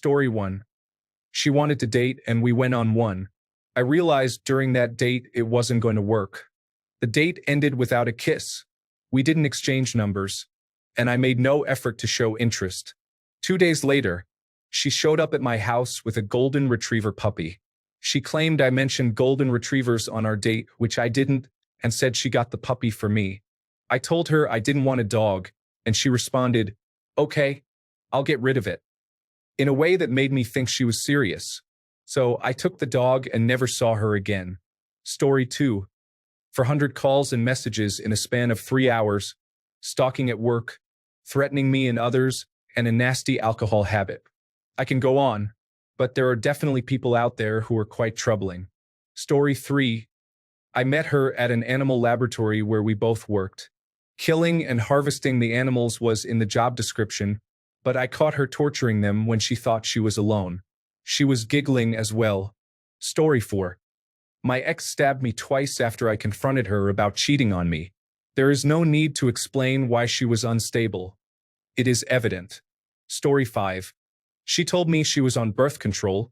Story 1. She wanted to date and we went on one. I realized during that date it wasn't going to work. The date ended without a kiss. We didn't exchange numbers, and I made no effort to show interest. 2 days later, she showed up at my house with a golden retriever puppy. She claimed I mentioned golden retrievers on our date, which I didn't, and said she got the puppy for me. I told her I didn't want a dog, and she responded, "Okay, I'll get rid of it," in a way that made me think she was serious. So I took the dog and never saw her again. Story 2. 400 calls and messages in a span of 3 hours, stalking at work, threatening me and others, and a nasty alcohol habit. I can go on, but there are definitely people out there who are quite troubling. Story 3. I met her at an animal laboratory where we both worked. Killing and harvesting the animals was in the job description, but I caught her torturing them when she thought she was alone. She was giggling as well. Story 4. My ex stabbed me twice after I confronted her about cheating on me. There is no need to explain why she was unstable. It is evident. Story 5. She told me she was on birth control,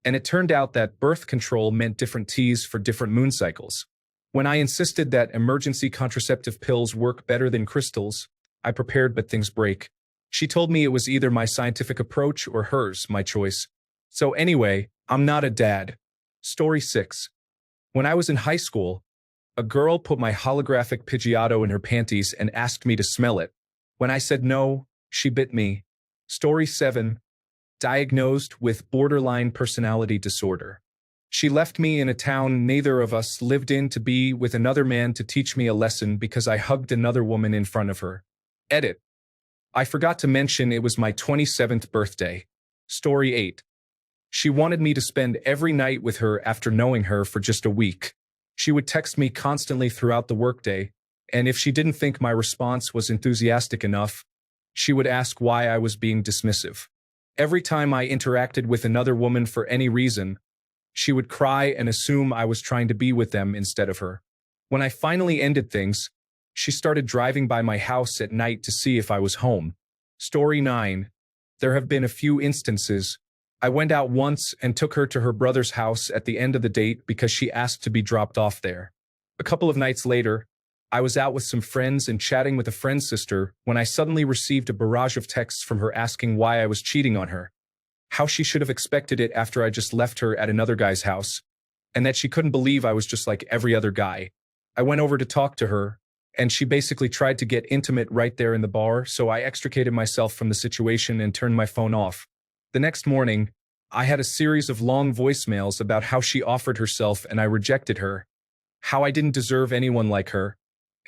and it turned out that birth control meant different T's for different moon cycles. When I insisted that emergency contraceptive pills work better than crystals, I prepared but things break. She told me it was either my scientific approach or hers, my choice. So anyway, I'm not a dad. Story 6. When I was in high school, a girl put my holographic Pidgeotto in her panties and asked me to smell it. When I said no, she bit me. Story 7. Diagnosed with borderline personality disorder. She left me in a town neither of us lived in to be with another man to teach me a lesson because I hugged another woman in front of her. Edit. I forgot to mention it was my 27th birthday. Story 8. She wanted me to spend every night with her after knowing her for just a week. She would text me constantly throughout the workday, and if she didn't think my response was enthusiastic enough, she would ask why I was being dismissive. Every time I interacted with another woman for any reason, she would cry and assume I was trying to be with them instead of her. When I finally ended things, she started driving by my house at night to see if I was home. Story 9. There have been a few instances. I went out once and took her to her brother's house at the end of the date because she asked to be dropped off there. A couple of nights later, I was out with some friends and chatting with a friend's sister when I suddenly received a barrage of texts from her asking why I was cheating on her, how she should have expected it after I just left her at another guy's house, and that she couldn't believe I was just like every other guy. I went over to talk to her, and she basically tried to get intimate right there in the bar, so I extricated myself from the situation and turned my phone off. The next morning, I had a series of long voicemails about how she offered herself and I rejected her, how I didn't deserve anyone like her,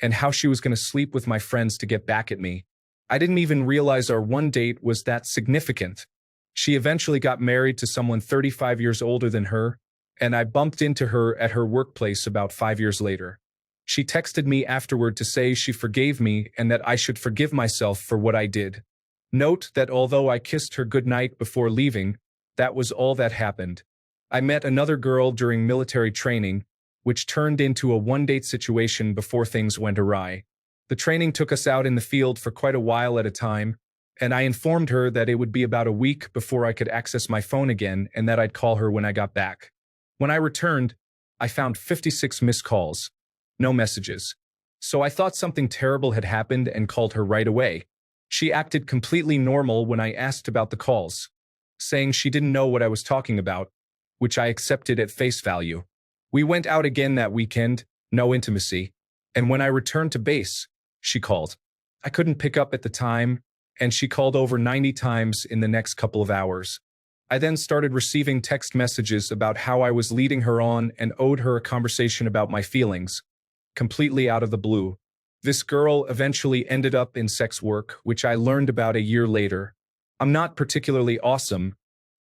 and how she was going to sleep with my friends to get back at me. I didn't even realize our one date was that significant. She eventually got married to someone 35 years older than her, and I bumped into her at her workplace about 5 years later. She texted me afterward to say she forgave me and that I should forgive myself for what I did. Note that although I kissed her goodnight before leaving, that was all that happened. I met another girl during military training, which turned into a one-date situation before things went awry. The training took us out in the field for quite a while at a time, and I informed her that it would be about a week before I could access my phone again and that I'd call her when I got back. When I returned, I found 56 missed calls. No messages. So I thought something terrible had happened and called her right away. She acted completely normal when I asked about the calls, saying she didn't know what I was talking about, which I accepted at face value. We went out again that weekend, no intimacy, and when I returned to base, she called. I couldn't pick up at the time, and she called over 90 times in the next couple of hours. I then started receiving text messages about how I was leading her on and owed her a conversation about my feelings, completely out of the blue. This girl eventually ended up in sex work, which I learned about a year later. I'm not particularly awesome.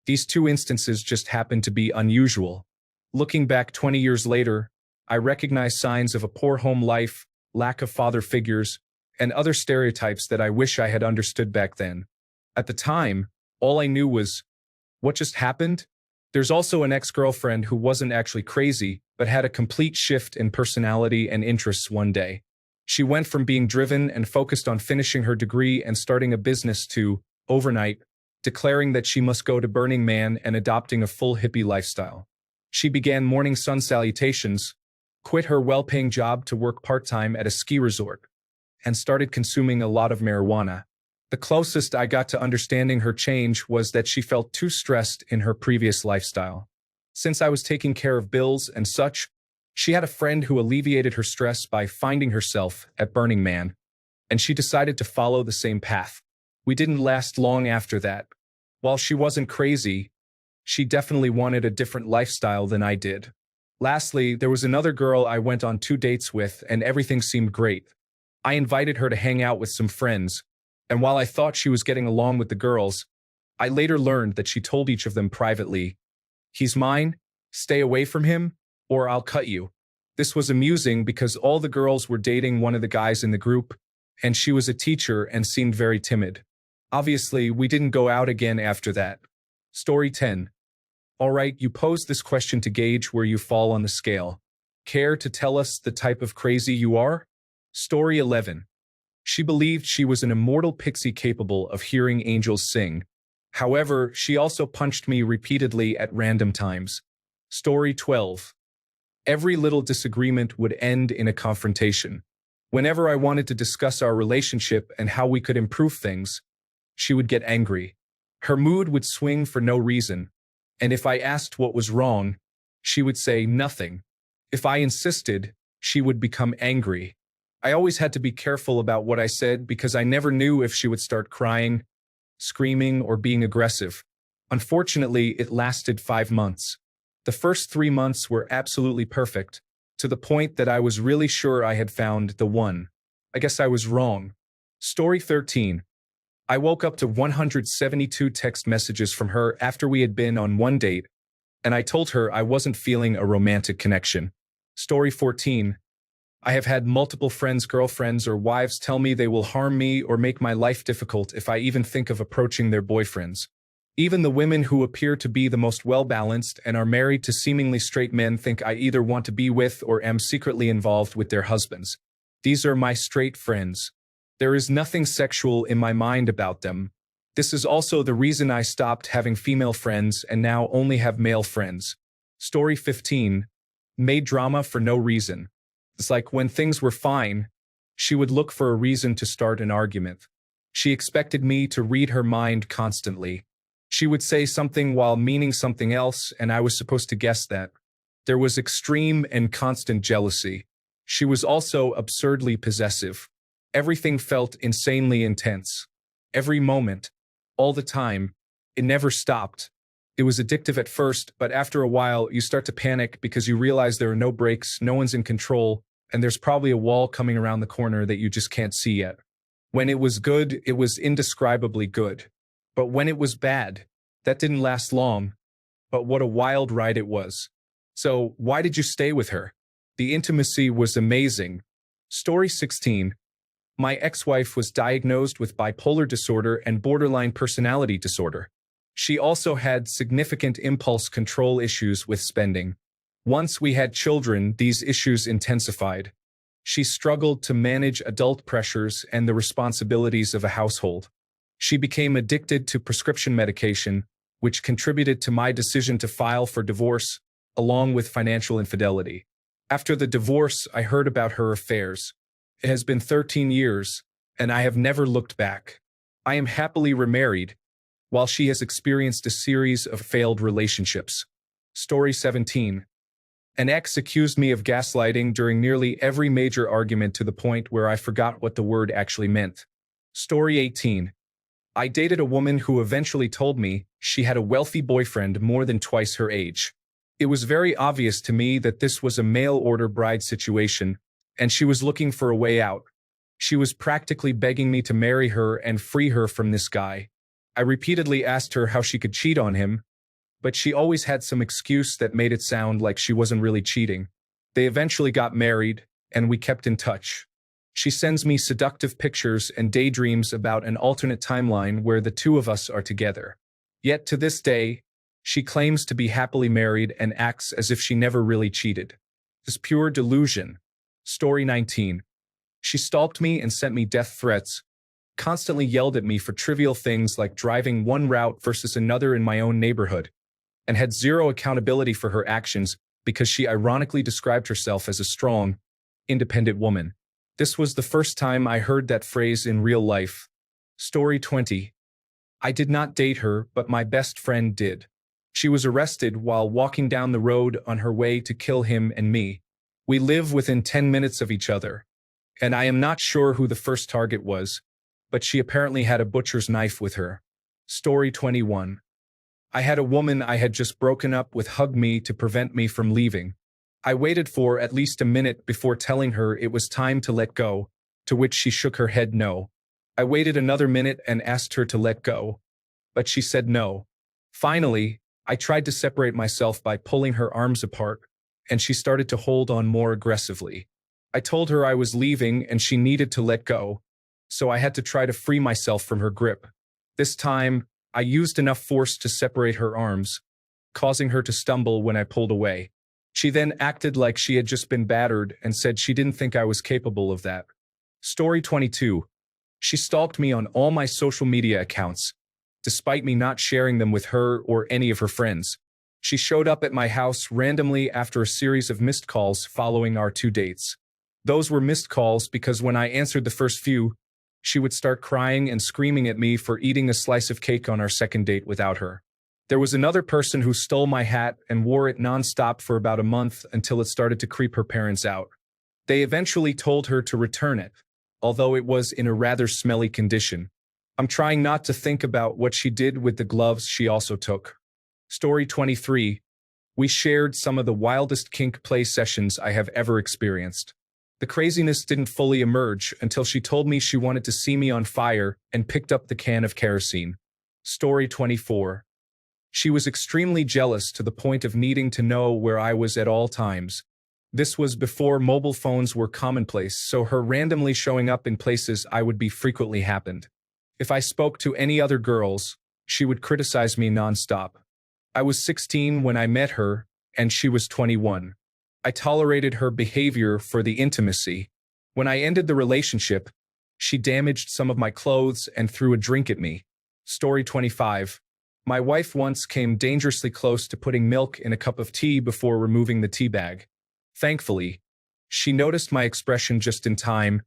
These two instances just happened to be unusual. Looking back 20 years later, I recognize signs of a poor home life, lack of father figures, and other stereotypes that I wish I had understood back then. At the time, all I knew was, what just happened? There's also an ex-girlfriend who wasn't actually crazy, but had a complete shift in personality and interests one day. She went from being driven and focused on finishing her degree and starting a business to, overnight, declaring that she must go to Burning Man and adopting a full hippie lifestyle. She began morning sun salutations, quit her well-paying job to work part-time at a ski resort, and started consuming a lot of marijuana. The closest I got to understanding her change was that she felt too stressed in her previous lifestyle. Since I was taking care of bills and such, she had a friend who alleviated her stress by finding herself at Burning Man, and she decided to follow the same path. We didn't last long after that. While she wasn't crazy, she definitely wanted a different lifestyle than I did. Lastly, there was another girl I went on 2 dates with, and everything seemed great. I invited her to hang out with some friends, and while I thought she was getting along with the girls, I later learned that she told each of them privately, "He's mine, stay away from him, or I'll cut you." This was amusing because all the girls were dating one of the guys in the group, and she was a teacher and seemed very timid. Obviously, we didn't go out again after that. Story 10. Alright, you posed this question to gauge where you fall on the scale. Care to tell us the type of crazy you are? Story 11. She believed she was an immortal pixie capable of hearing angels sing. However, she also punched me repeatedly at random times. Story 12. Every little disagreement would end in a confrontation. Whenever I wanted to discuss our relationship and how we could improve things, she would get angry. Her mood would swing for no reason, and if I asked what was wrong, she would say nothing. If I insisted, she would become angry. I always had to be careful about what I said because I never knew if she would start crying, screaming, or being aggressive. Unfortunately, it lasted 5 months. The first 3 months were absolutely perfect, to the point that I was really sure I had found the one. I guess I was wrong. Story 13. I woke up to 172 text messages from her after we had been on 1 date, and I told her I wasn't feeling a romantic connection. Story 14. I have had multiple friends, girlfriends, or wives tell me they will harm me or make my life difficult if I even think of approaching their boyfriends. Even the women who appear to be the most well-balanced and are married to seemingly straight men think I either want to be with or am secretly involved with their husbands. These are my straight friends. There is nothing sexual in my mind about them. This is also the reason I stopped having female friends and now only have male friends. Story 15. Made drama for no reason. It's like when things were fine, she would look for a reason to start an argument. She expected me to read her mind constantly. She would say something while meaning something else, and I was supposed to guess that. There was extreme and constant jealousy. She was also absurdly possessive. Everything felt insanely intense. Every moment, all the time, it never stopped. It was addictive at first, but after a while, you start to panic because you realize there are no brakes, no one's in control, and there's probably a wall coming around the corner that you just can't see yet. When it was good, it was indescribably good. But when it was bad, that didn't last long. But what a wild ride it was. So, why did you stay with her? The intimacy was amazing. Story 16. My ex-wife was diagnosed with bipolar disorder and borderline personality disorder. She also had significant impulse control issues with spending. Once we had children, these issues intensified. She struggled to manage adult pressures and the responsibilities of a household. She became addicted to prescription medication, which contributed to my decision to file for divorce, along with financial infidelity. After the divorce, I heard about her affairs. It has been 13 years, and I have never looked back. I am happily remarried, while she has experienced a series of failed relationships. Story 17. An ex accused me of gaslighting during nearly every major argument to the point where I forgot what the word actually meant. Story 18. I dated a woman who eventually told me she had a wealthy boyfriend more than twice her age. It was very obvious to me that this was a mail-order bride situation, and she was looking for a way out. She was practically begging me to marry her and free her from this guy. I repeatedly asked her how she could cheat on him, but she always had some excuse that made it sound like she wasn't really cheating. They eventually got married, and we kept in touch. She sends me seductive pictures and daydreams about an alternate timeline where the two of us are together. Yet to this day, she claims to be happily married and acts as if she never really cheated. This pure delusion. Story 19. She stalked me and sent me death threats, constantly yelled at me for trivial things like driving one route versus another in my own neighborhood, and had zero accountability for her actions because she ironically described herself as a strong, independent woman. This was the first time I heard that phrase in real life. Story 20. I did not date her, but my best friend did. She was arrested while walking down the road on her way to kill him and me. We live within 10 minutes of each other, and I am not sure who the first target was, but she apparently had a butcher's knife with her. Story 21. I had a woman I had just broken up with hug me to prevent me from leaving. I waited for at least a minute before telling her it was time to let go, to which she shook her head no. I waited another minute and asked her to let go, but she said no. Finally, I tried to separate myself by pulling her arms apart, and she started to hold on more aggressively. I told her I was leaving and she needed to let go, so I had to try to free myself from her grip. This time, I used enough force to separate her arms, causing her to stumble when I pulled away. She then acted like she had just been battered and said she didn't think I was capable of that. Story 22. She stalked me on all my social media accounts, despite me not sharing them with her or any of her friends. She showed up at my house randomly after a series of missed calls following our 2 dates. Those were missed calls because when I answered the first few, she would start crying and screaming at me for eating a slice of cake on our second date without her. There was another person who stole my hat and wore it nonstop for about a month until it started to creep her parents out. They eventually told her to return it, although it was in a rather smelly condition. I'm trying not to think about what she did with the gloves she also took. Story 23. We shared some of the wildest kink play sessions I have ever experienced. The craziness didn't fully emerge until she told me she wanted to see me on fire and picked up the can of kerosene. Story 24. She was extremely jealous to the point of needing to know where I was at all times. This was before mobile phones were commonplace, so her randomly showing up in places I would be frequently happened. If I spoke to any other girls, she would criticize me nonstop. I was 16 when I met her, and she was 21. I tolerated her behavior for the intimacy. When I ended the relationship, she damaged some of my clothes and threw a drink at me. Story 25. My wife once came dangerously close to putting milk in a cup of tea before removing the tea bag. Thankfully, she noticed my expression just in time,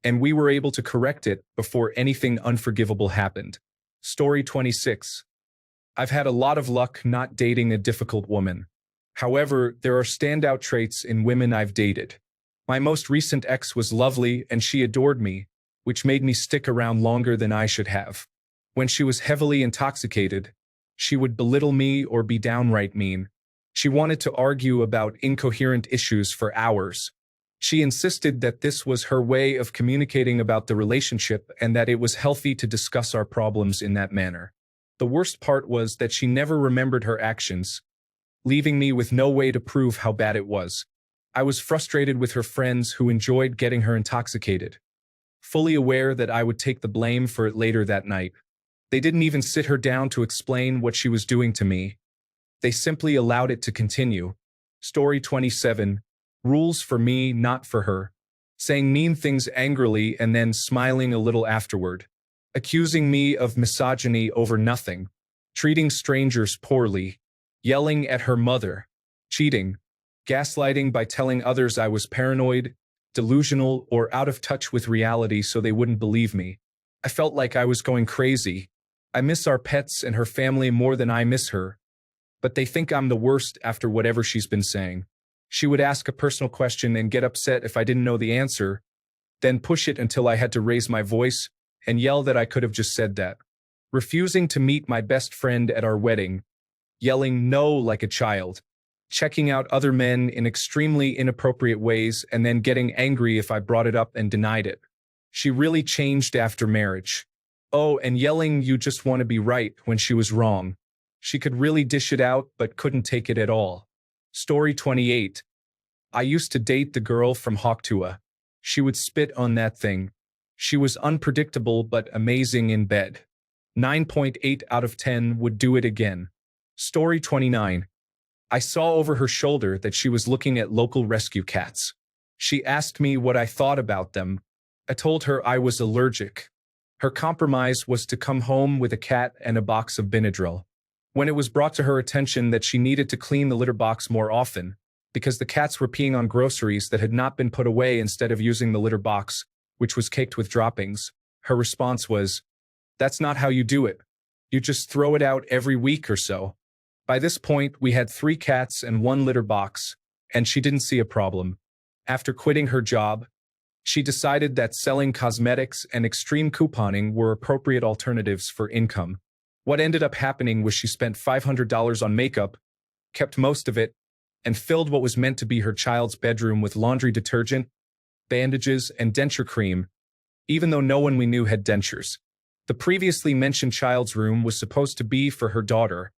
and we were able to correct it before anything unforgivable happened. Story 26. I've had a lot of luck not dating a difficult woman. However, there are standout traits in women I've dated. My most recent ex was lovely and she adored me, which made me stick around longer than I should have. When she was heavily intoxicated, she would belittle me or be downright mean. She wanted to argue about incoherent issues for hours. She insisted that this was her way of communicating about the relationship and that it was healthy to discuss our problems in that manner. The worst part was that she never remembered her actions, leaving me with no way to prove how bad it was. I was frustrated with her friends who enjoyed getting her intoxicated, fully aware that I would take the blame for it later that night. They didn't even sit her down to explain what she was doing to me. They simply allowed it to continue. Story 27. Rules for me, not for her. Saying mean things angrily and then smiling a little afterward. Accusing me of misogyny over nothing. Treating strangers poorly. Yelling at her mother. Cheating. Gaslighting by telling others I was paranoid, delusional, or out of touch with reality so they wouldn't believe me. I felt like I was going crazy. I miss our pets and her family more than I miss her. But they think I'm the worst after whatever she's been saying. She would ask a personal question and get upset if I didn't know the answer, then push it until I had to raise my voice and yell that I could have just said that. Refusing to meet my best friend at our wedding, yelling no like a child, checking out other men in extremely inappropriate ways and then getting angry if I brought it up and denied it. She really changed after marriage. Oh, and yelling you just want to be right when she was wrong. She could really dish it out but couldn't take it at all. Story 28. I used to date the girl from Hawktua. She would spit on that thing. She was unpredictable but amazing in bed. 9.8 out of 10 would do it again. Story 29. I saw over her shoulder that she was looking at local rescue cats. She asked me what I thought about them. I told her I was allergic. Her compromise was to come home with a cat and a box of Benadryl. When it was brought to her attention that she needed to clean the litter box more often, because the cats were peeing on groceries that had not been put away instead of using the litter box, which was caked with droppings, her response was, "That's not how you do it. You just throw it out every week or so." By this point, we had 3 cats and 1 litter box, and she didn't see a problem. After quitting her job, she decided that selling cosmetics and extreme couponing were appropriate alternatives for income. What ended up happening was she spent $500 on makeup, kept most of it, and filled what was meant to be her child's bedroom with laundry detergent, bandages, and denture cream, even though no one we knew had dentures. The previously mentioned child's room was supposed to be for her daughter,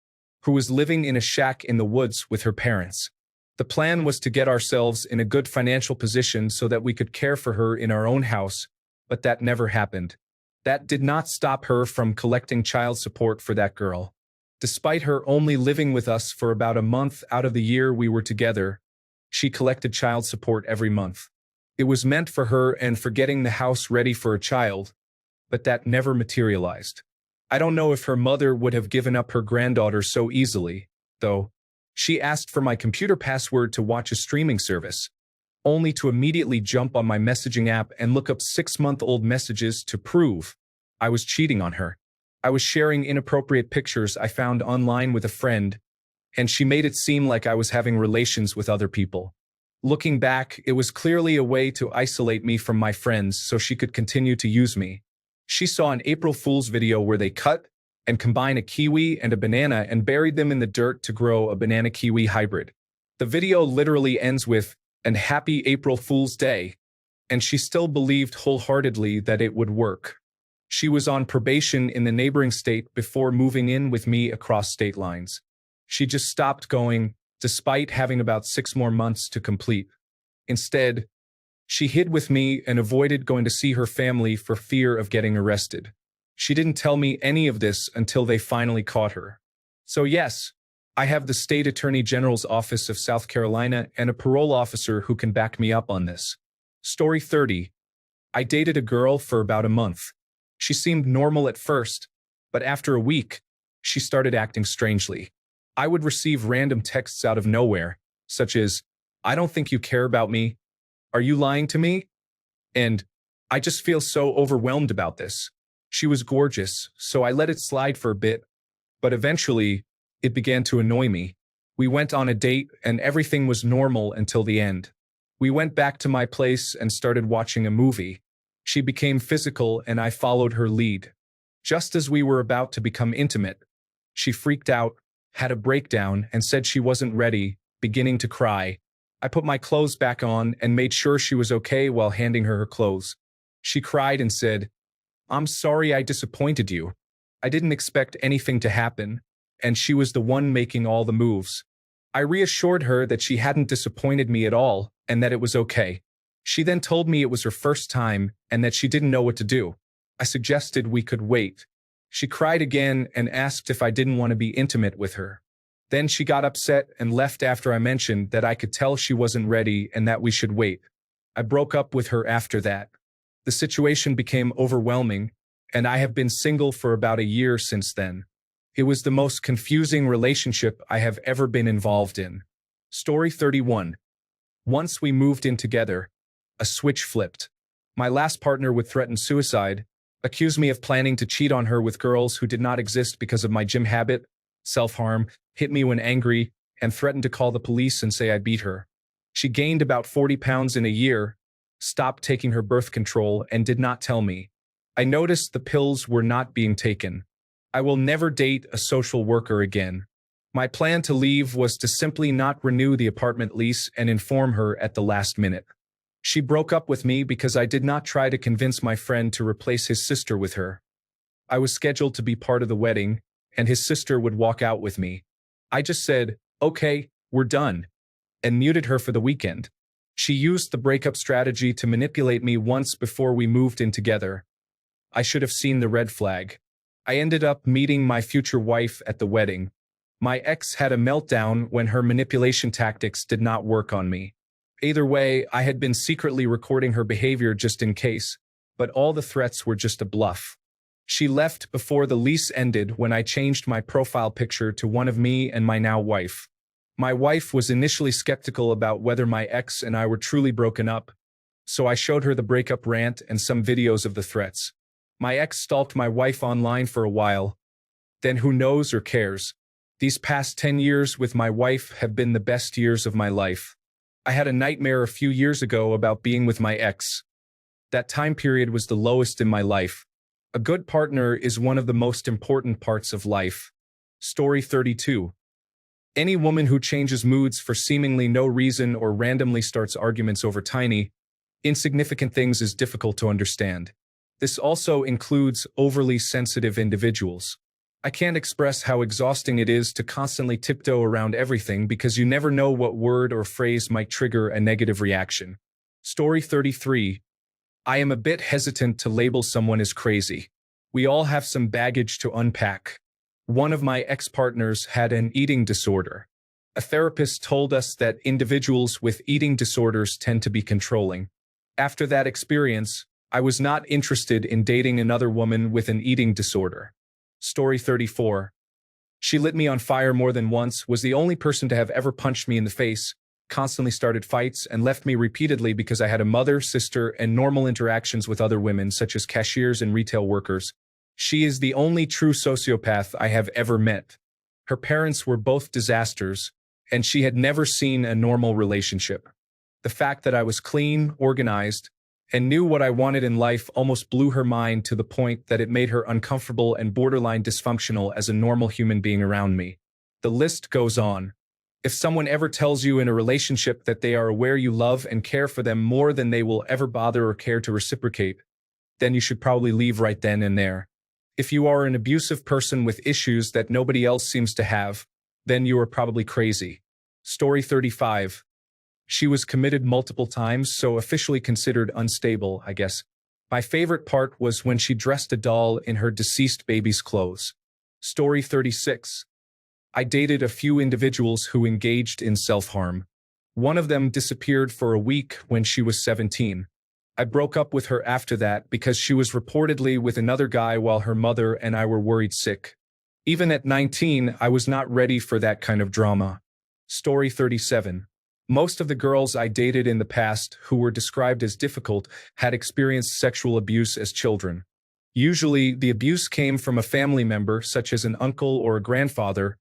who was living in a shack in the woods with her parents. The plan was to get ourselves in a good financial position so that we could care for her in our own house, but that never happened. That did not stop her from collecting child support for that girl. Despite her only living with us for about a month out of the year we were together, she collected child support every month. It was meant for her and for getting the house ready for a child, but that never materialized. I don't know if her mother would have given up her granddaughter so easily, though. She asked for my computer password to watch a streaming service, only to immediately jump on my messaging app and look up 6-month-old messages to prove I was cheating on her. I was sharing inappropriate pictures I found online with a friend, and she made it seem like I was having relations with other people. Looking back, it was clearly a way to isolate me from my friends so she could continue to use me. She saw an April Fool's video where they cut and combined a kiwi and a banana and buried them in the dirt to grow a banana-kiwi hybrid. The video literally ends with, "And happy April Fool's Day," and she still believed wholeheartedly that it would work. She was on probation in the neighboring state before moving in with me across state lines. She just stopped going, despite having about 6 more months to complete. Instead, she hid with me and avoided going to see her family for fear of getting arrested. She didn't tell me any of this until they finally caught her. So yes, I have the State Attorney General's Office of South Carolina and a parole officer who can back me up on this. Story 30. I dated a girl for about a month. She seemed normal at first, but after a week, she started acting strangely. I would receive random texts out of nowhere, such as, "I don't think you care about me. Are you lying to me?" And, "I just feel so overwhelmed about this." She was gorgeous, so I let it slide for a bit, but eventually, it began to annoy me. We went on a date, and everything was normal until the end. We went back to my place and started watching a movie. She became physical, and I followed her lead. Just as we were about to become intimate, she freaked out, had a breakdown, and said she wasn't ready, beginning to cry. I put my clothes back on and made sure she was okay while handing her clothes. She cried and said, "I'm sorry I disappointed you. I didn't expect anything to happen," and she was the one making all the moves. I reassured her that she hadn't disappointed me at all and that it was okay. She then told me it was her first time and that she didn't know what to do. I suggested we could wait. She cried again and asked if I didn't want to be intimate with her. Then she got upset and left after I mentioned that I could tell she wasn't ready and that we should wait. I broke up with her after that. The situation became overwhelming, and I have been single for about a year since then. It was the most confusing relationship I have ever been involved in. Story 31. Once we moved in together, a switch flipped. My last partner would threaten suicide, accuse me of planning to cheat on her with girls who did not exist because of my gym habit, self-harm, hit me when angry, and threatened to call the police and say I beat her. She gained about 40 pounds in a year, stopped taking her birth control, and did not tell me. I noticed the pills were not being taken. I will never date a social worker again. My plan to leave was to simply not renew the apartment lease and inform her at the last minute. She broke up with me because I did not try to convince my friend to replace his sister with her. I was scheduled to be part of the wedding, and his sister would walk out with me. I just said, "Okay, we're done," and muted her for the weekend. She used the breakup strategy to manipulate me once before we moved in together. I should have seen the red flag. I ended up meeting my future wife at the wedding. My ex had a meltdown when her manipulation tactics did not work on me. Either way, I had been secretly recording her behavior just in case, but all the threats were just a bluff. She left before the lease ended when I changed my profile picture to one of me and my now wife. My wife was initially skeptical about whether my ex and I were truly broken up, so I showed her the breakup rant and some videos of the threats. My ex stalked my wife online for a while. Then who knows or cares? These past 10 years with my wife have been the best years of my life. I had a nightmare a few years ago about being with my ex. That time period was the lowest in my life. A good partner is one of the most important parts of life. Story 32. Any woman who changes moods for seemingly no reason or randomly starts arguments over tiny, insignificant things is difficult to understand. This also includes overly sensitive individuals. I can't express how exhausting it is to constantly tiptoe around everything because you never know what word or phrase might trigger a negative reaction. Story 33. I am a bit hesitant to label someone as crazy. We all have some baggage to unpack. One of my ex-partners had an eating disorder. A therapist told us that individuals with eating disorders tend to be controlling. After that experience, I was not interested in dating another woman with an eating disorder. Story 34. She lit me on fire more than once, was the only person to have ever punched me in the face, constantly started fights, and left me repeatedly because I had a mother, sister, and normal interactions with other women such as cashiers and retail workers. She is the only true sociopath I have ever met. Her parents were both disasters, and she had never seen a normal relationship. The fact that I was clean, organized, and knew what I wanted in life almost blew her mind to the point that it made her uncomfortable and borderline dysfunctional as a normal human being around me. The list goes on. If someone ever tells you in a relationship that they are aware you love and care for them more than they will ever bother or care to reciprocate, then you should probably leave right then and there. If you are an abusive person with issues that nobody else seems to have, then you are probably crazy. Story 35. She was committed multiple times, so officially considered unstable, I guess. My favorite part was when she dressed a doll in her deceased baby's clothes. Story 36. I dated a few individuals who engaged in self-harm. One of them disappeared for a week when she was 17. I broke up with her after that because she was reportedly with another guy while her mother and I were worried sick. Even at 19, I was not ready for that kind of drama. Story 37. Most of the girls I dated in the past who were described as difficult had experienced sexual abuse as children. Usually, the abuse came from a family member, such as an uncle or a grandfather,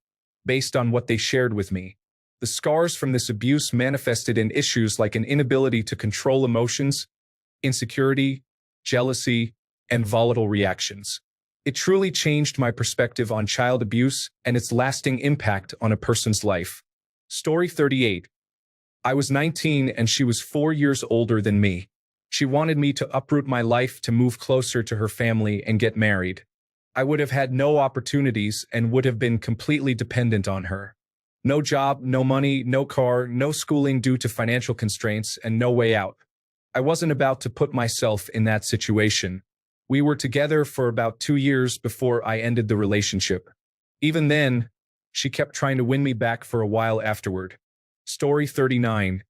based on what they shared with me. The scars from this abuse manifested in issues like an inability to control emotions, insecurity, jealousy, and volatile reactions. It truly changed my perspective on child abuse and its lasting impact on a person's life. Story 38. I was 19 and she was 4 years older than me. She wanted me to uproot my life to move closer to her family and get married. I would have had no opportunities and would have been completely dependent on her. No job, no money, no car, no schooling due to financial constraints, and no way out. I wasn't about to put myself in that situation. We were together for about 2 years before I ended the relationship. Even then, she kept trying to win me back for a while afterward. Story 39.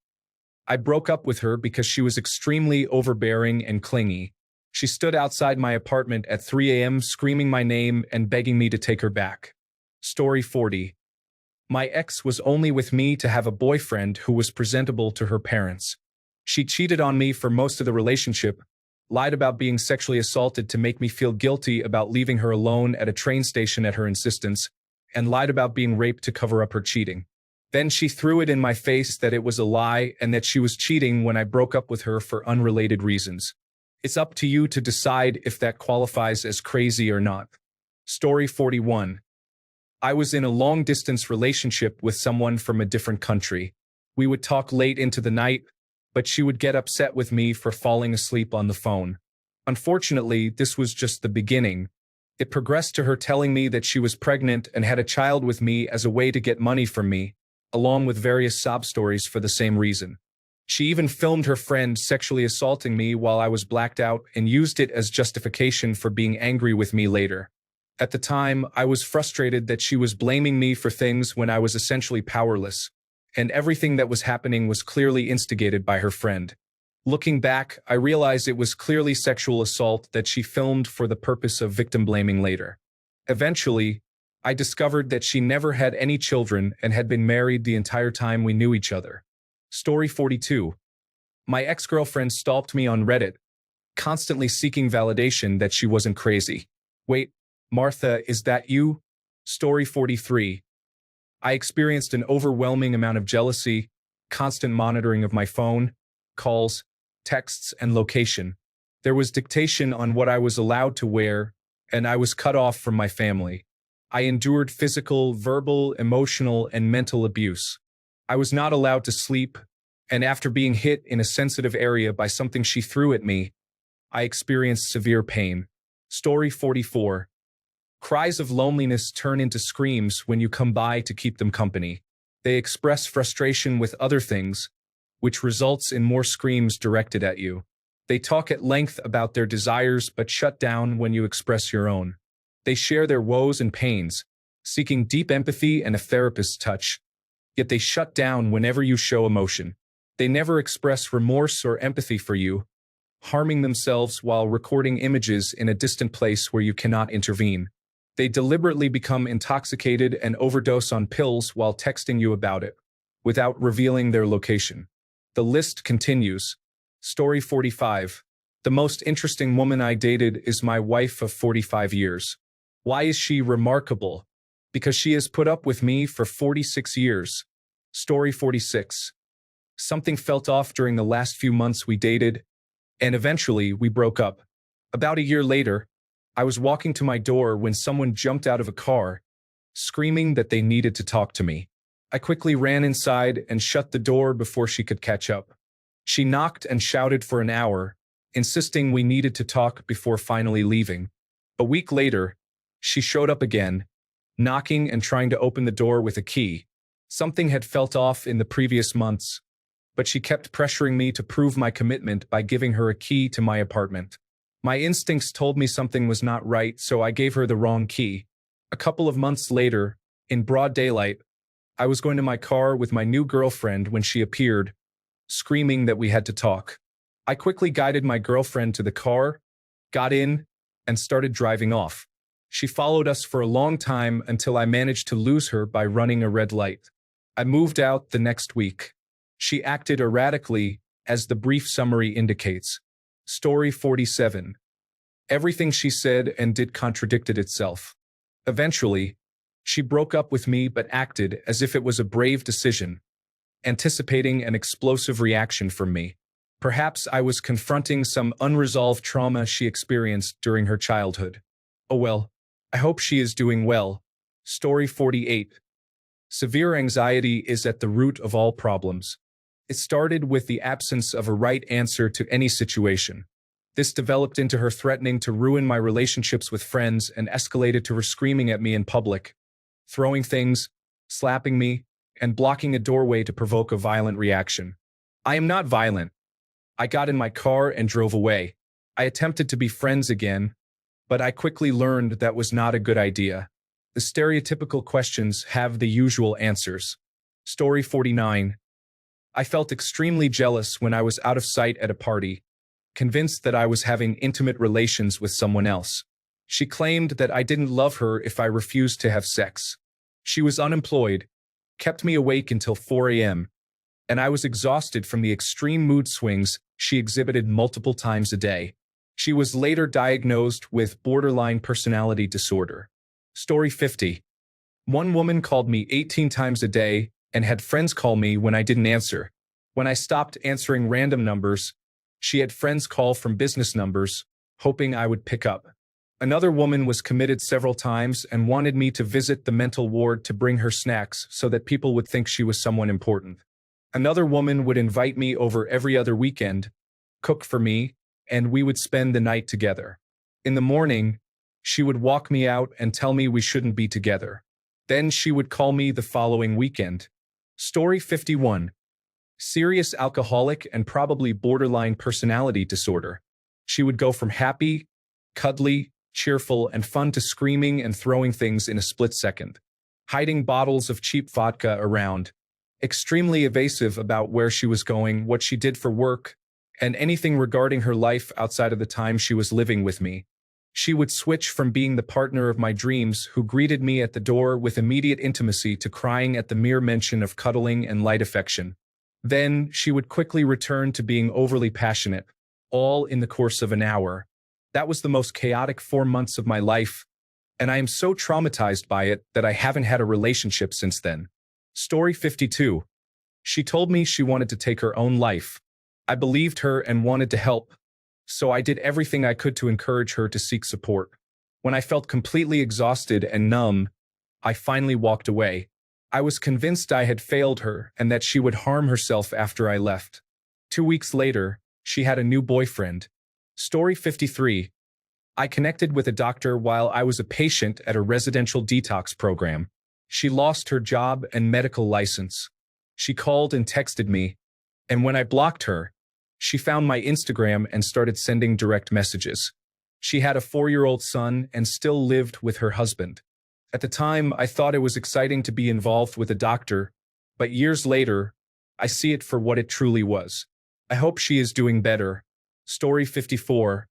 I broke up with her because she was extremely overbearing and clingy. She stood outside my apartment at 3 a.m. screaming my name and begging me to take her back. Story 40. My ex was only with me to have a boyfriend who was presentable to her parents. She cheated on me for most of the relationship, lied about being sexually assaulted to make me feel guilty about leaving her alone at a train station at her insistence, and lied about being raped to cover up her cheating. Then she threw it in my face that it was a lie and that she was cheating when I broke up with her for unrelated reasons. It's up to you to decide if that qualifies as crazy or not. Story 41. I was in a long-distance relationship with someone from a different country. We would talk late into the night, but she would get upset with me for falling asleep on the phone. Unfortunately, this was just the beginning. It progressed to her telling me that she was pregnant and had a child with me as a way to get money from me, along with various sob stories for the same reason. She even filmed her friend sexually assaulting me while I was blacked out and used it as justification for being angry with me later. At the time, I was frustrated that she was blaming me for things when I was essentially powerless, and everything that was happening was clearly instigated by her friend. Looking back, I realized it was clearly sexual assault that she filmed for the purpose of victim blaming later. Eventually, I discovered that she never had any children and had been married the entire time we knew each other. Story 42. My ex-girlfriend stalked me on Reddit, constantly seeking validation that she wasn't crazy. Wait, Martha, is that you? Story 43. I experienced an overwhelming amount of jealousy, constant monitoring of my phone, calls, texts, and location. There was dictation on what I was allowed to wear, and I was cut off from my family. I endured physical, verbal, emotional, and mental abuse. I was not allowed to sleep, and after being hit in a sensitive area by something she threw at me, I experienced severe pain. Story 44. Cries of loneliness turn into screams when you come by to keep them company. They express frustration with other things, which results in more screams directed at you. They talk at length about their desires but shut down when you express your own. They share their woes and pains, seeking deep empathy and a therapist's touch, yet they shut down whenever you show emotion. They never express remorse or empathy for you, harming themselves while recording images in a distant place where you cannot intervene. They deliberately become intoxicated and overdose on pills while texting you about it, without revealing their location. The list continues. Story 45. The most interesting woman I dated is my wife of 45 years. Why is she remarkable? Because she has put up with me for 46 years. Story 46. Something felt off during the last few months we dated, and eventually we broke up. About a year later, I was walking to my door when someone jumped out of a car, screaming that they needed to talk to me. I quickly ran inside and shut the door before she could catch up. She knocked and shouted for an hour, insisting we needed to talk before finally leaving. A week later, she showed up again, knocking and trying to open the door with a key. Something had felt off in the previous months, but she kept pressuring me to prove my commitment by giving her a key to my apartment. My instincts told me something was not right, so I gave her the wrong key. A couple of months later, in broad daylight, I was going to my car with my new girlfriend when she appeared, screaming that we had to talk. I quickly guided my girlfriend to the car, got in, and started driving off. She followed us for a long time until I managed to lose her by running a red light. I moved out the next week. She acted erratically, as the brief summary indicates. Story 47. Everything she said and did contradicted itself. Eventually, she broke up with me but acted as if it was a brave decision, anticipating an explosive reaction from me. Perhaps I was confronting some unresolved trauma she experienced during her childhood. Oh well, I hope she is doing well. Story 48. Severe anxiety is at the root of all problems. It started with the absence of a right answer to any situation. This developed into her threatening to ruin my relationships with friends and escalated to her screaming at me in public, throwing things, slapping me, and blocking a doorway to provoke a violent reaction. I am not violent. I got in my car and drove away. I attempted to be friends again, but I quickly learned that was not a good idea. The stereotypical questions have the usual answers. Story 49. I felt extremely jealous when I was out of sight at a party, convinced that I was having intimate relations with someone else. She claimed that I didn't love her if I refused to have sex. She was unemployed, kept me awake until 4 a.m., and I was exhausted from the extreme mood swings she exhibited multiple times a day. She was later diagnosed with borderline personality disorder. Story 50. One woman called me 18 times a day and had friends call me when I didn't answer. When I stopped answering random numbers, she had friends call from business numbers, hoping I would pick up. Another woman was committed several times and wanted me to visit the mental ward to bring her snacks so that people would think she was someone important. Another woman would invite me over every other weekend, cook for me, and we would spend the night together. In the morning, she would walk me out and tell me we shouldn't be together. Then she would call me the following weekend. Story 51. Serious alcoholic and probably borderline personality disorder. She would go from happy, cuddly, cheerful, and fun to screaming and throwing things in a split second. Hiding bottles of cheap vodka around. Extremely evasive about where she was going, what she did for work, and anything regarding her life outside of the time she was living with me. She would switch from being the partner of my dreams who greeted me at the door with immediate intimacy to crying at the mere mention of cuddling and light affection. Then she would quickly return to being overly passionate, all in the course of an hour. That was the most chaotic 4 months of my life, and I am so traumatized by it that I haven't had a relationship since then. Story 52. She told me she wanted to take her own life. I believed her and wanted to help, so I did everything I could to encourage her to seek support. When I felt completely exhausted and numb, I finally walked away. I was convinced I had failed her and that she would harm herself after I left. 2 weeks later, she had a new boyfriend. Story 53. I connected with a doctor while I was a patient at a residential detox program. She lost her job and medical license. She called and texted me, and when I blocked her, she found my Instagram and started sending direct messages. She had a 4-year-old son and still lived with her husband. At the time, I thought it was exciting to be involved with a doctor, but years later, I see it for what it truly was. I hope she is doing better. Story 54.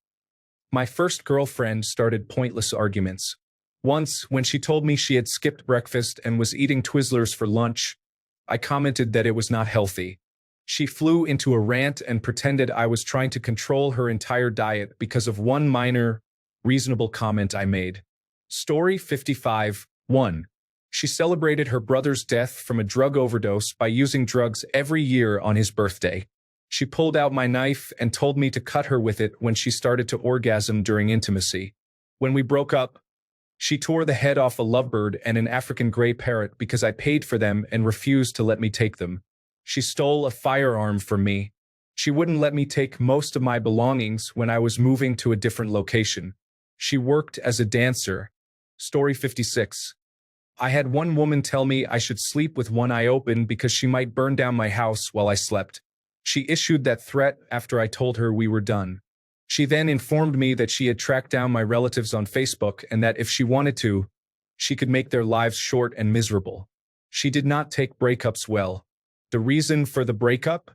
My first girlfriend started pointless arguments. Once, when she told me she had skipped breakfast and was eating Twizzlers for lunch, I commented that it was not healthy. She flew into a rant and pretended I was trying to control her entire diet because of one minor, reasonable comment I made. Story 55. 1. She celebrated her brother's death from a drug overdose by using drugs every year on his birthday. She pulled out my knife and told me to cut her with it when she started to orgasm during intimacy. When we broke up, she tore the head off a lovebird and an African gray parrot because I paid for them and refused to let me take them. She stole a firearm from me. She wouldn't let me take most of my belongings when I was moving to a different location. She worked as a dancer. Story 56. I had one woman tell me I should sleep with one eye open because she might burn down my house while I slept. She issued that threat after I told her we were done. She then informed me that she had tracked down my relatives on Facebook and that if she wanted to, she could make their lives short and miserable. She did not take breakups well. The reason for the breakup?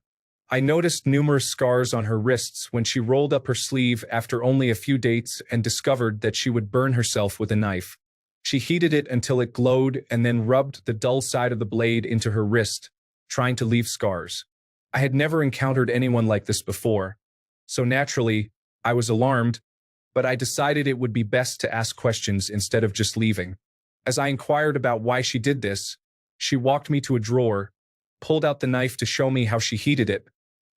I noticed numerous scars on her wrists when she rolled up her sleeve after only a few dates and discovered that she would burn herself with a knife. She heated it until it glowed and then rubbed the dull side of the blade into her wrist, trying to leave scars. I had never encountered anyone like this before, so naturally, I was alarmed, but I decided it would be best to ask questions instead of just leaving. As I inquired about why she did this, she walked me to a drawer, pulled out the knife to show me how she heated it,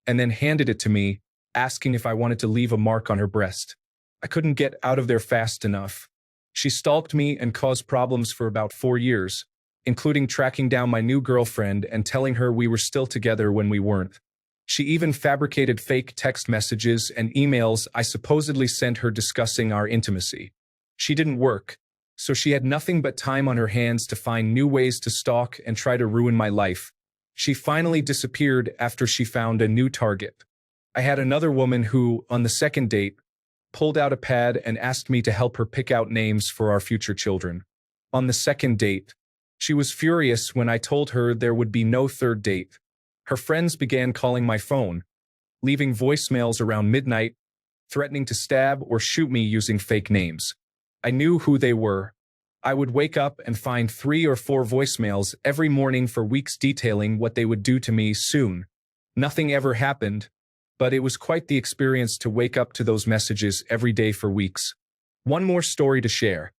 and then handed it to me, asking if I wanted to leave a mark on her breast. I couldn't get out of there fast enough. She stalked me and caused problems for about 4 years, including tracking down my new girlfriend and telling her we were still together when we weren't. She even fabricated fake text messages and emails I supposedly sent her discussing our intimacy. She didn't work, so she had nothing but time on her hands to find new ways to stalk and try to ruin my life. She finally disappeared after she found a new target. I had another woman who, on the second date, pulled out a pad and asked me to help her pick out names for our future children. On the second date, she was furious when I told her there would be no third date. Her friends began calling my phone, leaving voicemails around midnight, threatening to stab or shoot me using fake names. I knew who they were. I would wake up and find 3 or 4 voicemails every morning for weeks detailing what they would do to me soon. Nothing ever happened, but it was quite the experience to wake up to those messages every day for weeks. One more story to share.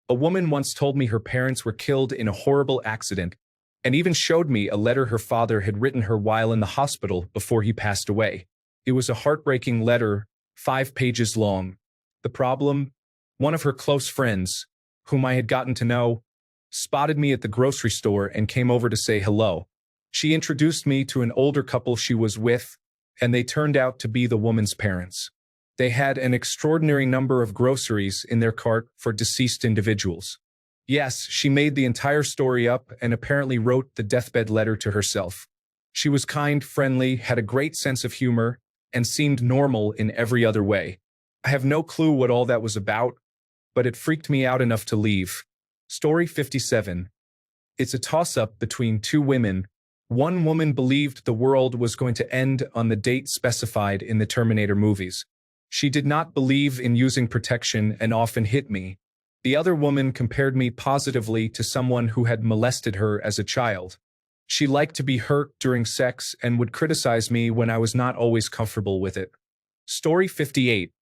A woman once told me her parents were killed in a horrible accident and even showed me a letter her father had written her while in the hospital before he passed away. It was a heartbreaking letter, 5 pages long. The problem? One of her close friends, whom I had gotten to know, spotted me at the grocery store and came over to say hello. She introduced me to an older couple she was with, and they turned out to be the woman's parents. They had an extraordinary number of groceries in their cart for deceased individuals. Yes, she made the entire story up and apparently wrote the deathbed letter to herself. She was kind, friendly, had a great sense of humor, and seemed normal in every other way. I have no clue what all that was about, but it freaked me out enough to leave. Story 57. It's a toss-up between 2 women, One woman believed the world was going to end on the date specified in the Terminator movies. She did not believe in using protection and often hit me. The other woman compared me positively to someone who had molested her as a child. She liked to be hurt during sex and would criticize me when I was not always comfortable with it. Story 58.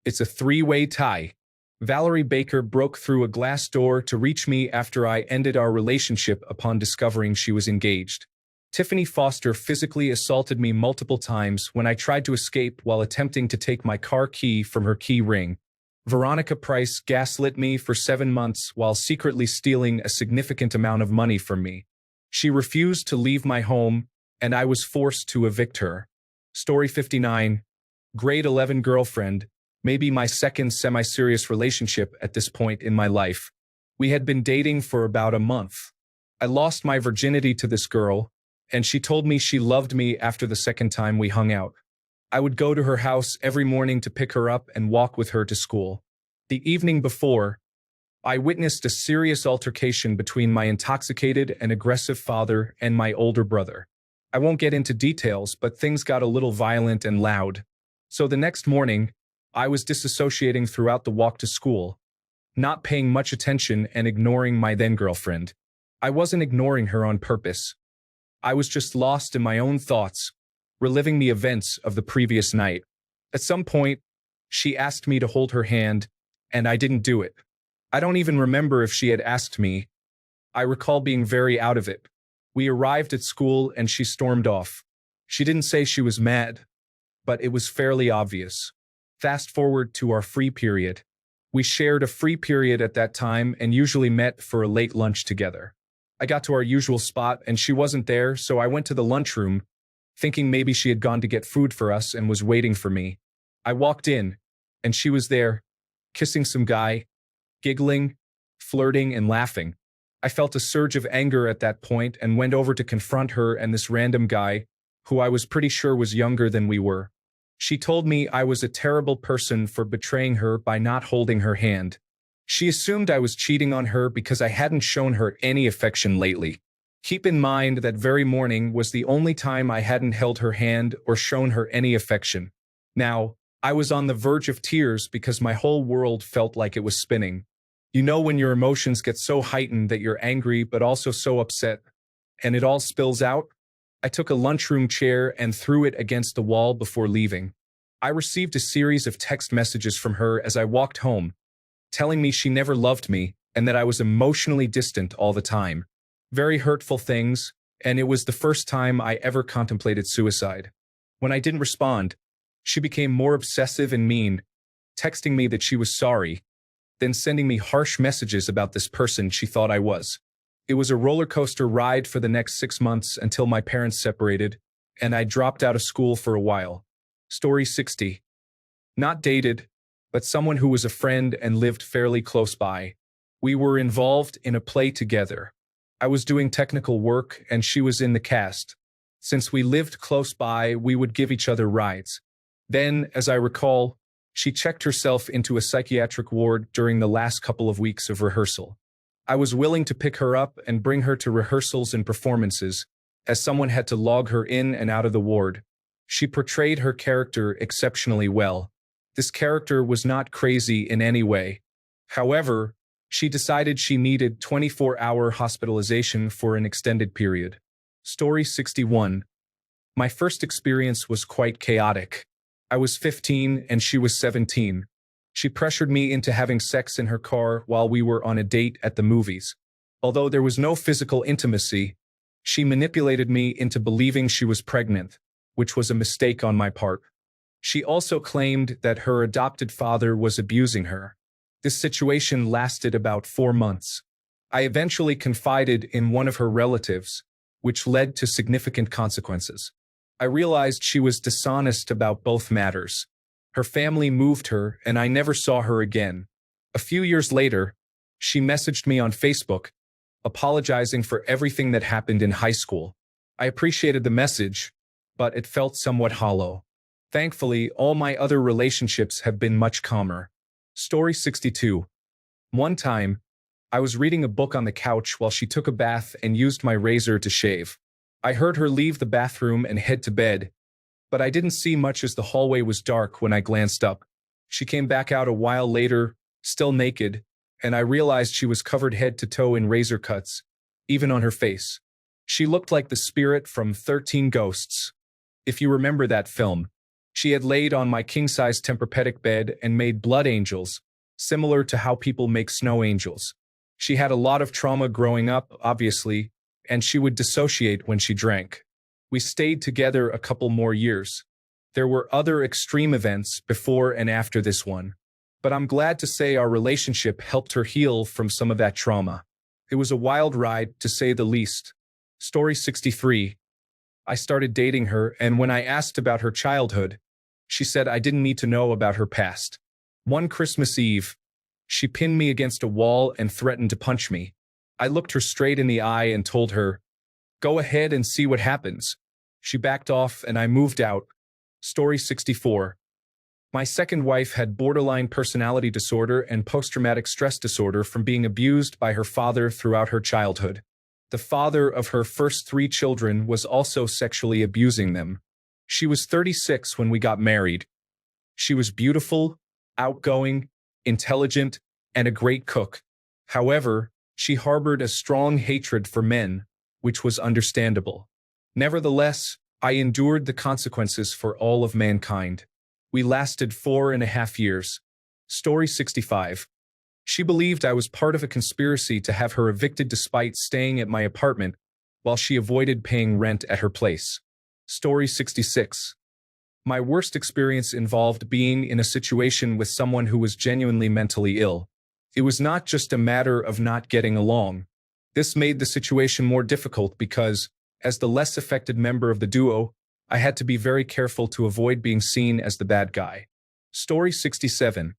It's a three-way tie. Valerie Baker broke through a glass door to reach me after I ended our relationship upon discovering she was engaged. Tiffany Foster physically assaulted me multiple times when I tried to escape while attempting to take my car key from her key ring. Veronica Price gaslit me for 7 months while secretly stealing a significant amount of money from me. She refused to leave my home, and I was forced to evict her. Story 59. Grade 11 girlfriend, maybe my second semi-serious relationship at this point in my life. We had been dating for about a month. I lost my virginity to this girl, and she told me she loved me after the second time we hung out. I would go to her house every morning to pick her up and walk with her to school. The evening before, I witnessed a serious altercation between my intoxicated and aggressive father and my older brother. I won't get into details, but things got a little violent and loud. So the next morning, I was disassociating throughout the walk to school, not paying much attention and ignoring my then-girlfriend. I wasn't ignoring her on purpose. I was just lost in my own thoughts, reliving the events of the previous night. At some point, she asked me to hold her hand, and I didn't do it. I don't even remember if she had asked me. I recall being very out of it. We arrived at school and she stormed off. She didn't say she was mad, but it was fairly obvious. Fast forward to our free period. We shared a free period at that time and usually met for a late lunch together. I got to our usual spot and she wasn't there, so I went to the lunchroom, thinking maybe she had gone to get food for us and was waiting for me. I walked in, and she was there, kissing some guy, giggling, flirting, and laughing. I felt a surge of anger at that point and went over to confront her and this random guy, who I was pretty sure was younger than we were. She told me I was a terrible person for betraying her by not holding her hand. She assumed I was cheating on her because I hadn't shown her any affection lately. Keep in mind that very morning was the only time I hadn't held her hand or shown her any affection. Now, I was on the verge of tears because my whole world felt like it was spinning. You know when your emotions get so heightened that you're angry but also so upset, and it all spills out? I took a lunchroom chair and threw it against the wall before leaving. I received a series of text messages from her as I walked home, telling me she never loved me and that I was emotionally distant all the time. Very hurtful things, and it was the first time I ever contemplated suicide. When I didn't respond, she became more obsessive and mean, texting me that she was sorry, then sending me harsh messages about this person she thought I was. It was a roller coaster ride for the next 6 months until my parents separated, and I dropped out of school for a while. Story 60. Not dated, but someone who was a friend and lived fairly close by. We were involved in a play together. I was doing technical work and she was in the cast. Since we lived close by, we would give each other rides. Then, as I recall, she checked herself into a psychiatric ward during the last couple of weeks of rehearsal. I was willing to pick her up and bring her to rehearsals and performances, as someone had to log her in and out of the ward. She portrayed her character exceptionally well. This character was not crazy in any way. However, she decided she needed 24-hour hospitalization for an extended period. Story 61. My first experience was quite chaotic. I was 15 and she was 17. She pressured me into having sex in her car while we were on a date at the movies. Although there was no physical intimacy, she manipulated me into believing she was pregnant, which was a mistake on my part. She also claimed that her adopted father was abusing her. This situation lasted about 4 months. I eventually confided in one of her relatives, which led to significant consequences. I realized she was dishonest about both matters. Her family moved her, and I never saw her again. A few years later, she messaged me on Facebook, apologizing for everything that happened in high school. I appreciated the message, but it felt somewhat hollow. Thankfully, all my other relationships have been much calmer. Story 62. One time, I was reading a book on the couch while she took a bath and used my razor to shave. I heard her leave the bathroom and head to bed, but I didn't see much as the hallway was dark when I glanced up. She came back out a while later, still naked, and I realized she was covered head to toe in razor cuts, even on her face. She looked like the spirit from 13 Ghosts. If you remember that film, she had laid on my king-size Tempur-Pedic bed and made blood angels, similar to how people make snow angels. She had a lot of trauma growing up, obviously, and she would dissociate when she drank. We stayed together a couple more years. There were other extreme events before and after this one, but I'm glad to say our relationship helped her heal from some of that trauma. It was a wild ride, to say the least. Story 63. I started dating her, and when I asked about her childhood, she said I didn't need to know about her past. One Christmas Eve, she pinned me against a wall and threatened to punch me. I looked her straight in the eye and told her, "Go ahead and see what happens." She backed off and I moved out. Story 64. My second wife had borderline personality disorder and post-traumatic stress disorder from being abused by her father throughout her childhood. The father of her first 3 children was also sexually abusing them. She was 36 when we got married. She was beautiful, outgoing, intelligent, and a great cook. However, she harbored a strong hatred for men, which was understandable. Nevertheless, I endured the consequences for all of mankind. We lasted 4.5 years. Story 65. She believed I was part of a conspiracy to have her evicted despite staying at my apartment while she avoided paying rent at her place. Story 66. My worst experience involved being in a situation with someone who was genuinely mentally ill. It was not just a matter of not getting along. This made the situation more difficult because, as the less affected member of the duo, I had to be very careful to avoid being seen as the bad guy. Story 67.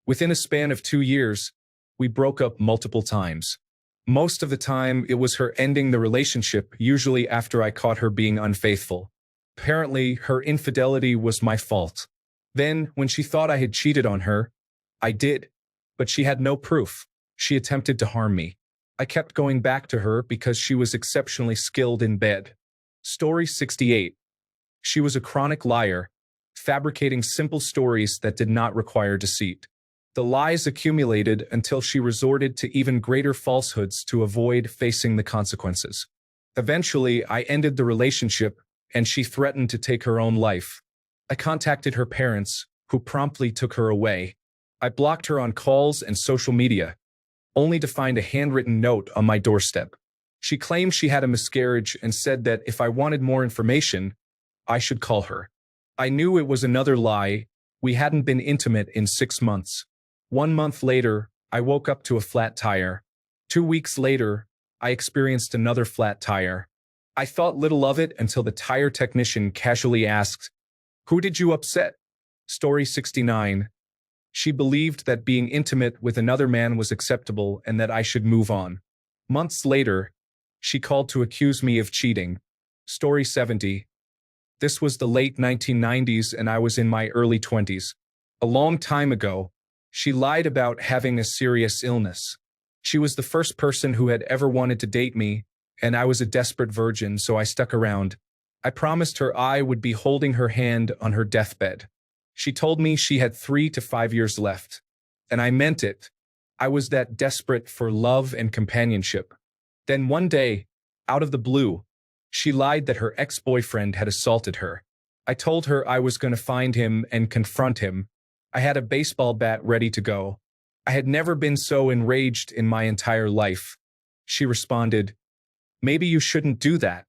Within a span of 2 years, we broke up multiple times. Most of the time, it was her ending the relationship, usually after I caught her being unfaithful. Apparently, her infidelity was my fault. Then, when she thought I had cheated on her, I did. But she had no proof. She attempted to harm me. I kept going back to her because she was exceptionally skilled in bed. Story 68. She was a chronic liar, fabricating simple stories that did not require deceit. The lies accumulated until she resorted to even greater falsehoods to avoid facing the consequences. Eventually, I ended the relationship, and she threatened to take her own life. I contacted her parents, who promptly took her away. I blocked her on calls and social media, only to find a handwritten note on my doorstep. She claimed she had a miscarriage and said that if I wanted more information, I should call her. I knew it was another lie. We hadn't been intimate in 6 months. 1 month later, I woke up to a flat tire. 2 weeks later, I experienced another flat tire. I thought little of it until the tire technician casually asked, "Who did you upset?" Story 69. She believed that being intimate with another man was acceptable and that I should move on. Months later, she called to accuse me of cheating. Story 70. This was the late 1990s and I was in my early 20s. A long time ago, she lied about having a serious illness. She was the first person who had ever wanted to date me, and I was a desperate virgin, so I stuck around. I promised her I would be holding her hand on her deathbed. She told me she had 3 to 5 years left, and I meant it. I was that desperate for love and companionship. Then one day, out of the blue, she lied that her ex-boyfriend had assaulted her. I told her I was going to find him and confront him. I had a baseball bat ready to go. I had never been so enraged in my entire life. She responded, "Maybe you shouldn't do that."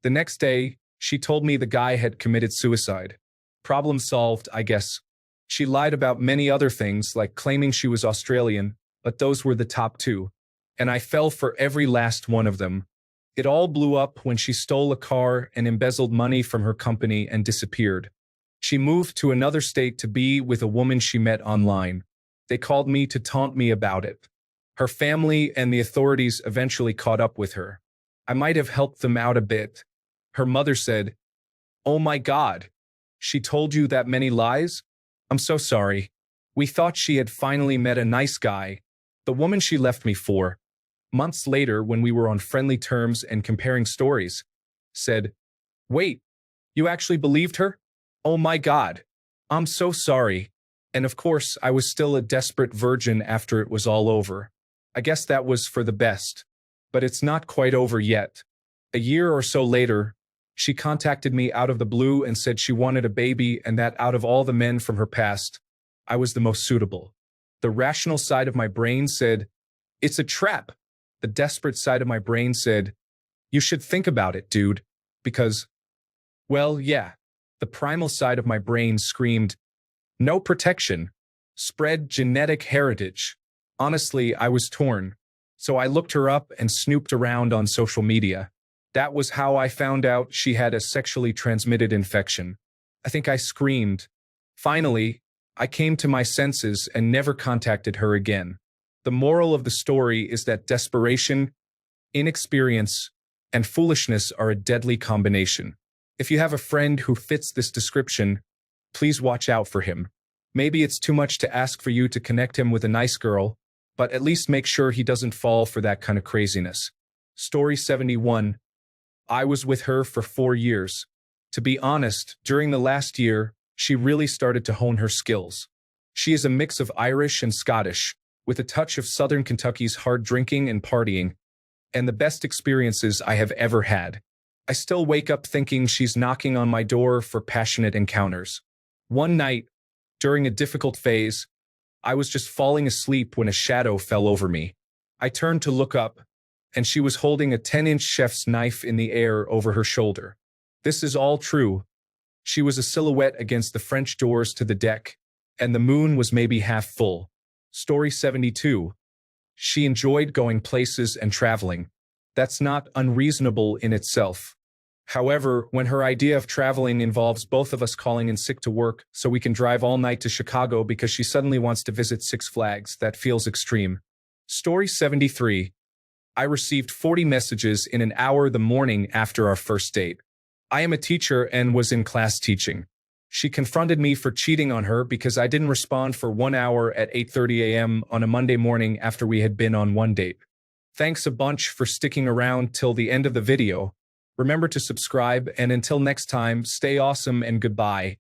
The next day, she told me the guy had committed suicide. Problem solved, I guess. She lied about many other things, like claiming she was Australian, but those were the top 2. And I fell for every last one of them. It all blew up when she stole a car and embezzled money from her company and disappeared. She moved to another state to be with a woman she met online. They called me to taunt me about it. Her family and the authorities eventually caught up with her. I might have helped them out a bit. Her mother said, "Oh my God, she told you that many lies? I'm so sorry. We thought she had finally met a nice guy, the woman she left me for." Months later, when we were on friendly terms and comparing stories, said, "Wait, you actually believed her? Oh my God. I'm so sorry." And of course, I was still a desperate virgin after it was all over. I guess that was for the best. But it's not quite over yet. A year or so later, she contacted me out of the blue and said she wanted a baby and that out of all the men from her past, I was the most suitable. The rational side of my brain said, "It's a trap." The desperate side of my brain said, "You should think about it, dude." Because, well, yeah. The primal side of my brain screamed, "No protection. Spread genetic heritage." Honestly, I was torn. So I looked her up and snooped around on social media. That was how I found out she had a sexually transmitted infection. I think I screamed. Finally, I came to my senses and never contacted her again. The moral of the story is that desperation, inexperience, and foolishness are a deadly combination. If you have a friend who fits this description, please watch out for him. Maybe it's too much to ask for you to connect him with a nice girl, but at least make sure he doesn't fall for that kind of craziness. Story 71. I was with her for 4 years. To be honest, during the last year, she really started to hone her skills. She is a mix of Irish and Scottish, with a touch of Southern Kentucky's hard drinking and partying, and the best experiences I have ever had. I still wake up thinking she's knocking on my door for passionate encounters. One night, during a difficult phase, I was just falling asleep when a shadow fell over me. I turned to look up, and she was holding a 10-inch chef's knife in the air over her shoulder. This is all true. She was a silhouette against the French doors to the deck, and the moon was maybe half full. Story 72. She enjoyed going places and traveling. That's not unreasonable in itself. However, when her idea of traveling involves both of us calling in sick to work so we can drive all night to Chicago because she suddenly wants to visit Six Flags, that feels extreme. Story 73. I received 40 messages in an hour the morning after our first date. I am a teacher and was in class teaching. She confronted me for cheating on her because I didn't respond for 1 hour at 8:30 a.m. on a Monday morning after we had been on one date. Thanks a bunch for sticking around till the end of the video. Remember to subscribe, and until next time, stay awesome and goodbye.